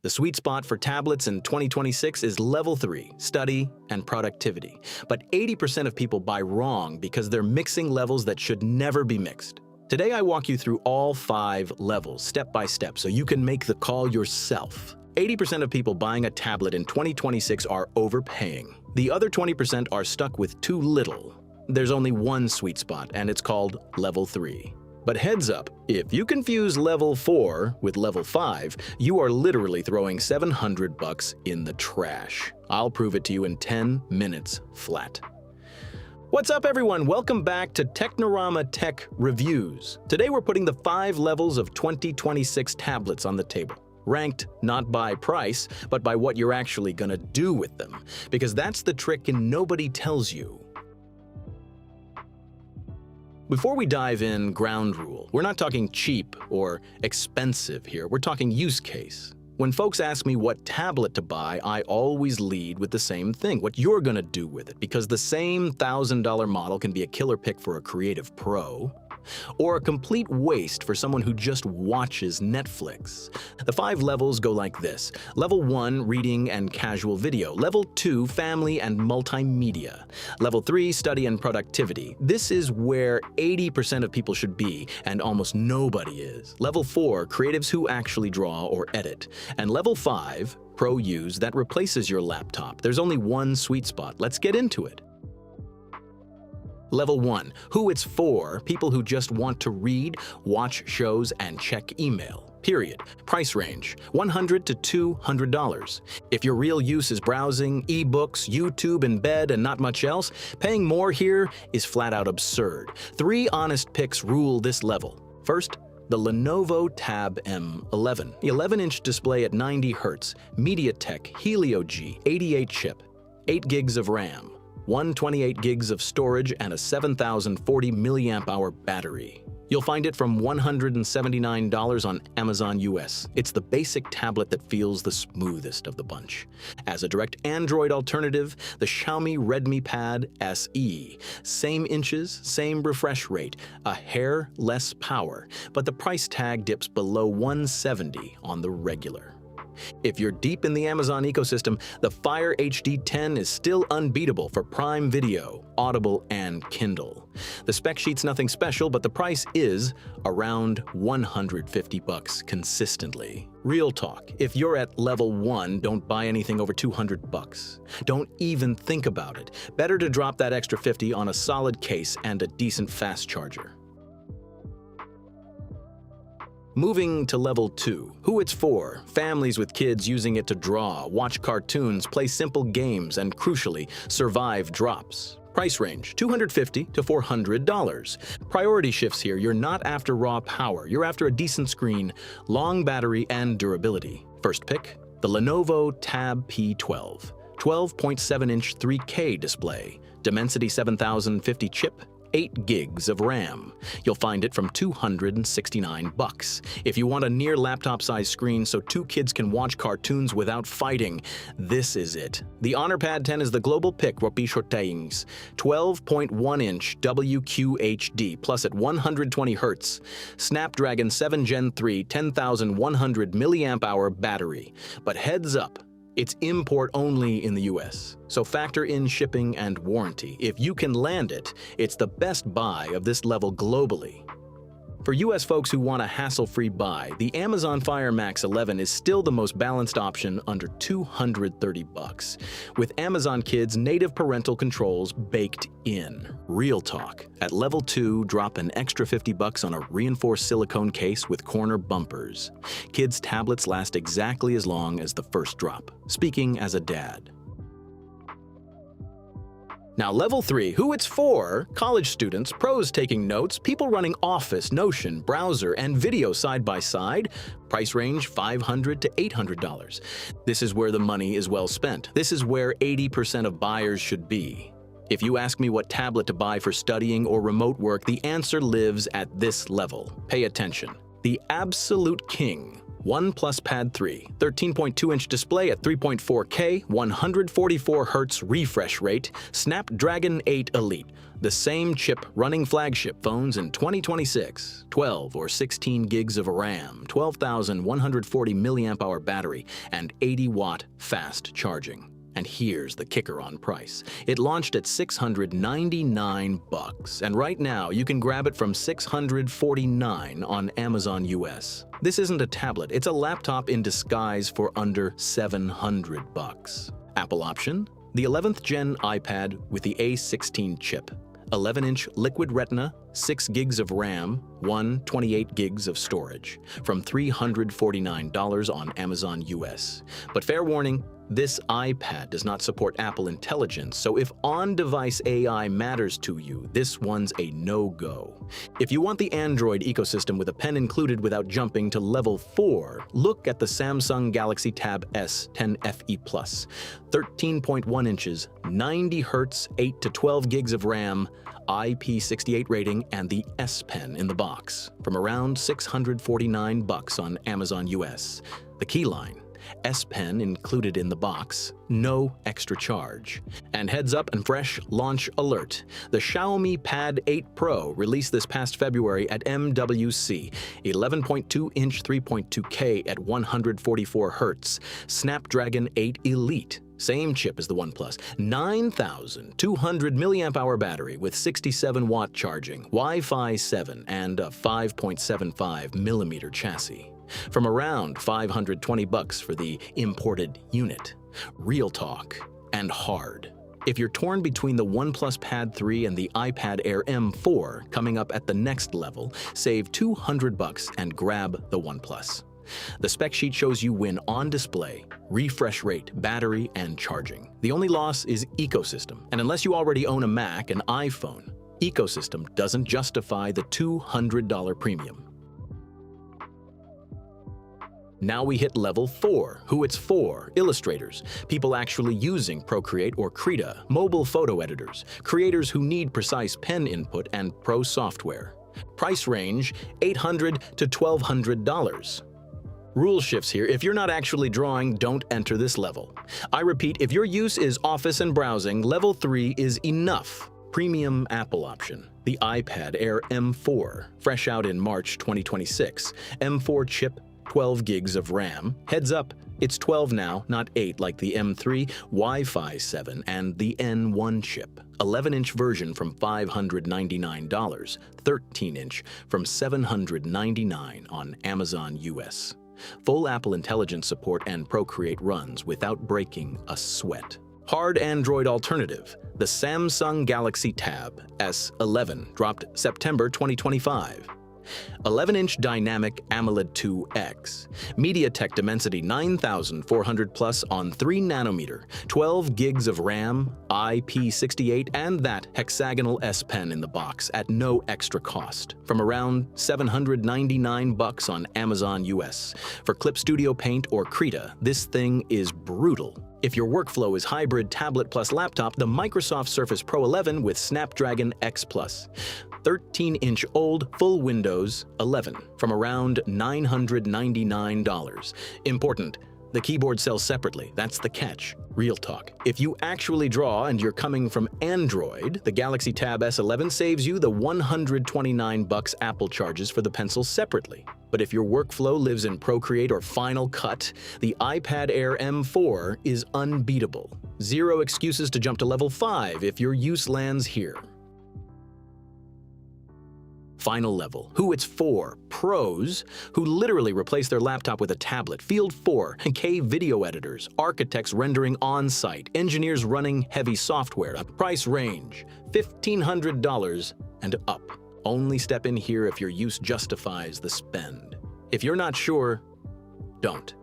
The sweet spot for tablets in 2026 is level 3, study and productivity. But 80% of people buy wrong because they're mixing levels that should never be mixed. Today I walk you through all 5 levels, step by step, so you can make the call yourself. 80% of people buying a tablet in 2026 are overpaying. The other 20% are stuck with too little. There's only one sweet spot, and it's called level 3. But heads up, if you confuse level 4 with level 5, you are literally throwing $700 in the trash. I'll prove it to you in 10 minutes flat. What's up everyone? Welcome back to Tecnorama Tech Reviews. Today we're putting the 5 levels of 2026 tablets on the table. Ranked not by price, but by what you're actually gonna do with them. Because that's the trick and nobody tells you. Before we dive in, ground rule. We're not talking cheap or expensive here, we're talking use case. When folks ask me what tablet to buy, I always lead with the same thing, what you're gonna do with it, because the same $1,000 model can be a killer pick for a creative pro, or a complete waste for someone who just watches Netflix. The 5 levels go like this. Level 1, reading and casual video. Level 2, family and multimedia. Level 3, study and productivity. This is where 80% of people should be, and almost nobody is. Level 4, creatives who actually draw or edit. And level 5, pro use, that replaces your laptop. There's only one sweet spot. Let's get into it. Level 1, who it's for, people who just want to read, watch shows, and check email. Period. Price range, $100 to $200. If your real use is browsing, ebooks, YouTube in bed, and not much else, paying more here is flat out absurd. 3 honest picks rule this level. First, the Lenovo Tab M11. The 11-inch display at 90 Hz, MediaTek Helio G 88 chip, 8 gigs of RAM. 128 gigs of storage and a 7,040 mAh battery. You'll find it from $179 on Amazon US. It's the basic tablet that feels the smoothest of the bunch. As a direct Android alternative, the Xiaomi Redmi Pad SE. Same inches, same refresh rate, a hair less power, but the price tag dips below $170 on the regular. If you're deep in the Amazon ecosystem, the Fire HD 10 is still unbeatable for Prime Video, Audible, and Kindle. The spec sheet's nothing special, but the price is around $150 consistently. Real talk, if you're at level 1, don't buy anything over $200. Don't even think about it. Better to drop that extra $50 on a solid case and a decent fast charger. Moving to level 2, who it's for, families with kids using it to draw, watch cartoons, play simple games, and crucially, survive drops. Price range, $250 to $400. Priority shifts here, you're not after raw power, you're after a decent screen, long battery, and durability. First pick, the Lenovo Tab P12. 12.7-inch 3K display, Dimensity 7050 chip, 8 gigs of RAM. You'll find it from $269. If you want a near laptop-sized screen so 2 kids can watch cartoons without fighting, this is it. The Honor Pad 10 is the global pick for outperforms. 12.1-inch WQHD plus at 120 Hz. Snapdragon 7 Gen 3 10,100 mAh battery. But heads up, it's import only in the US, so factor in shipping and warranty. If you can land it, it's the best buy of this level globally. For US folks who want a hassle-free buy, the Amazon Fire Max 11 is still the most balanced option under $230, with Amazon Kids native parental controls baked in. Real talk, at level 2, drop an extra $50 on a reinforced silicone case with corner bumpers. Kids' tablets last exactly as long as the first drop. Speaking as a dad. Now level 3, who it's for, college students, pros taking notes, people running Office, Notion, browser, and video side by side. Price range $500 to $800. This is where the money is well spent. This is where 80% of buyers should be. If you ask me what tablet to buy for studying or remote work, the answer lives at this level. Pay attention. The absolute king, OnePlus Pad 3, 13.2-inch display at 3.4K, 144 Hz refresh rate, Snapdragon 8 Elite, the same chip running flagship phones in 2026, 12 or 16 gigs of RAM, 12,140 milliamp-hour battery, and 80-watt fast charging. And here's the kicker on price. It launched at $699, and right now you can grab it from $649 on Amazon US. This isn't a tablet, it's a laptop in disguise for under $700. Apple option? The 11th gen iPad with the A16 chip. 11-inch liquid retina, 6 gigs of RAM, 128 gigs of storage, from $349 on Amazon US. But fair warning, this iPad does not support Apple Intelligence, so if on-device AI matters to you, this one's a no-go. If you want the Android ecosystem with a pen included without jumping to level 4, look at the Samsung Galaxy Tab S 10 FE+. 13.1 inches, 90 Hz, 8 to 12 gigs of RAM, IP68 rating, and the S Pen in the box, from around $649 on Amazon US. The keyline: S Pen included in the box, no extra charge. And heads up and fresh launch alert. The Xiaomi Pad 8 Pro released this past February at MWC, 11.2-inch 3.2K at 144 Hz, Snapdragon 8 Elite. Same chip as the OnePlus, 9,200 milliamp-hour battery with 67-watt charging, Wi-Fi 7, and a 5.75 millimeter chassis. From around $520 for the imported unit. Real talk and hard. If you're torn between the OnePlus Pad 3 and the iPad Air M4 coming up at the next level, save $200 and grab the OnePlus. The spec sheet shows you win on display, refresh rate, battery, and charging. The only loss is ecosystem, and unless you already own a Mac and iPhone, ecosystem doesn't justify the $200 premium. Now we hit level 4, who it's for: illustrators, people actually using Procreate or Krita, mobile photo editors, creators who need precise pen input and pro software. Price range $800 to $1,200. Rule shifts here: if you're not actually drawing, don't enter this level. I repeat, if your use is office and browsing, level 3 is enough. Premium Apple option: the iPad Air M4, fresh out in March 2026. M4 chip, 12 gigs of RAM. Heads up, it's 12 now, not 8 like the M3, Wi-Fi 7, and the N1 chip. 11-inch version from $599, 13-inch from $799 on Amazon US. Full Apple Intelligence support and Procreate runs without breaking a sweat. Hard Android alternative: the Samsung Galaxy Tab S11 dropped September 2025. 11-inch dynamic AMOLED 2X, MediaTek Dimensity 9400 Plus on 3 nanometer, 12 gigs of RAM, IP68, and that hexagonal S Pen in the box at no extra cost, from around $799 on Amazon US. For Clip Studio Paint or Krita, this thing is brutal. If your workflow is hybrid tablet plus laptop, the Microsoft Surface Pro 11 with Snapdragon X Plus. 13-inch old, full Windows 11, from around $999. Important: the keyboard sells separately, that's the catch. Real talk: if you actually draw and you're coming from Android, the Galaxy Tab S11 saves you the $129 Apple charges for the pencil separately. But if your workflow lives in Procreate or Final Cut, the iPad Air M4 is unbeatable. Zero excuses to jump to level 5 if your use lands here. Final level, who it's for: pros, who literally replace their laptop with a tablet, Field 4, K video editors, architects rendering on-site, engineers running heavy software. Price range $1,500 and up. Only step in here if your use justifies the spend. If you're not sure, don't.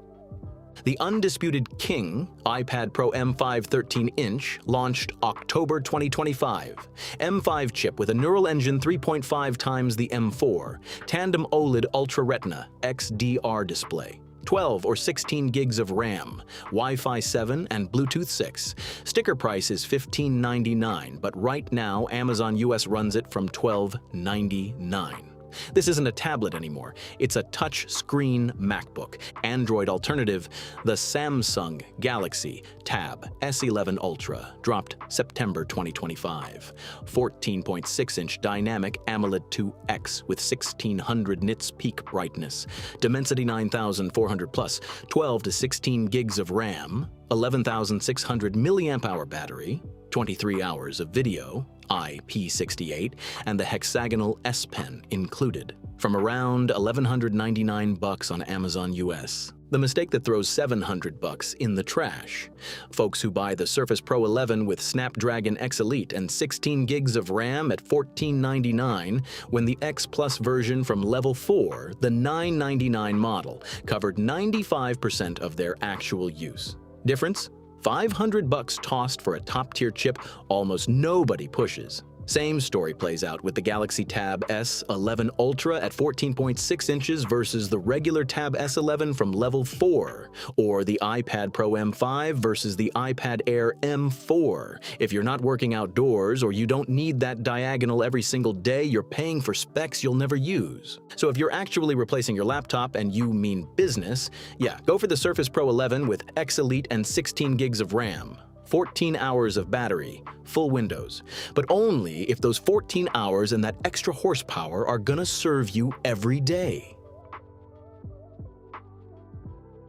The undisputed king, iPad Pro M5 13-inch, launched October 2025. M5 chip with a neural engine 3.5 times the M4, tandem OLED Ultra Retina XDR display, 12 or 16 gigs of RAM, Wi-Fi 7 and Bluetooth 6. Sticker price is $15.99, but right now Amazon US runs it from $12.99. This isn't a tablet anymore. It's a touch-screen MacBook. Android alternative, the Samsung Galaxy Tab S11 Ultra, dropped September 2025. 14.6-inch dynamic AMOLED 2X with 1600 nits peak brightness, Dimensity 9400 plus, 12 to 16 gigs of RAM, 11,600 milliamp hour battery, 23 hours of video, IP68, and the hexagonal S Pen included, from around $1,199 on Amazon US. The mistake that throws $700 in the trash. Folks who buy the Surface Pro 11 with Snapdragon X Elite and 16 gigs of RAM at $1,499, when the X Plus version from Level 4, the $999 model, covered 95% of their actual use. Difference? $500 tossed for a top-tier chip almost nobody pushes. Same story plays out with the Galaxy Tab S11 Ultra at 14.6 inches versus the regular Tab S11 from Level 4, or the iPad Pro M5 versus the iPad Air M4. If you're not working outdoors or you don't need that diagonal every single day, you're paying for specs you'll never use. So if you're actually replacing your laptop and you mean business, yeah, go for the Surface Pro 11 with X Elite and 16 gigs of RAM. 14 hours of battery, full Windows, but only if those 14 hours and that extra horsepower are gonna serve you every day.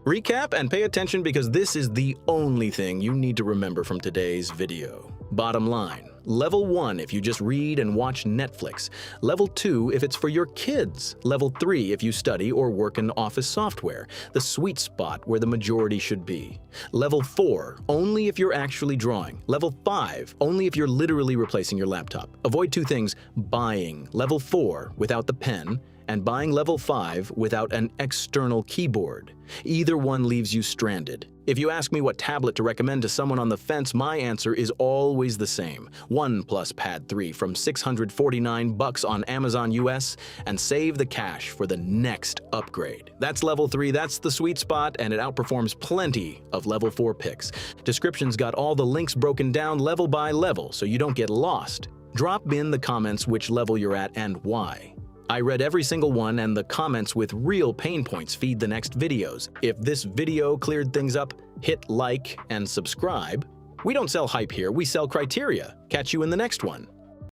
Recap and pay attention because this is the only thing you need to remember from today's video. Bottom line, Level 1 if you just read and watch Netflix. Level 2 if it's for your kids. Level 3 if you study or work in office software, the sweet spot where the majority should be. Level 4 only if you're actually drawing. Level 5 only if you're literally replacing your laptop. Avoid two things: buying Level 4 without the pen and buying Level 5 without an external keyboard. Either one leaves you stranded. If you ask me what tablet to recommend to someone on the fence, my answer is always the same. OnePlus Pad 3 from $649 on Amazon US, and save the cash for the next upgrade. That's Level 3, that's the sweet spot, and it outperforms plenty of Level 4 picks. Description's got all the links broken down level by level so you don't get lost. Drop in the comments which level you're at and why. I read every single one, and the comments with real pain points feed the next videos. If this video cleared things up, hit like and subscribe. We don't sell hype here, we sell criteria. Catch you in the next one.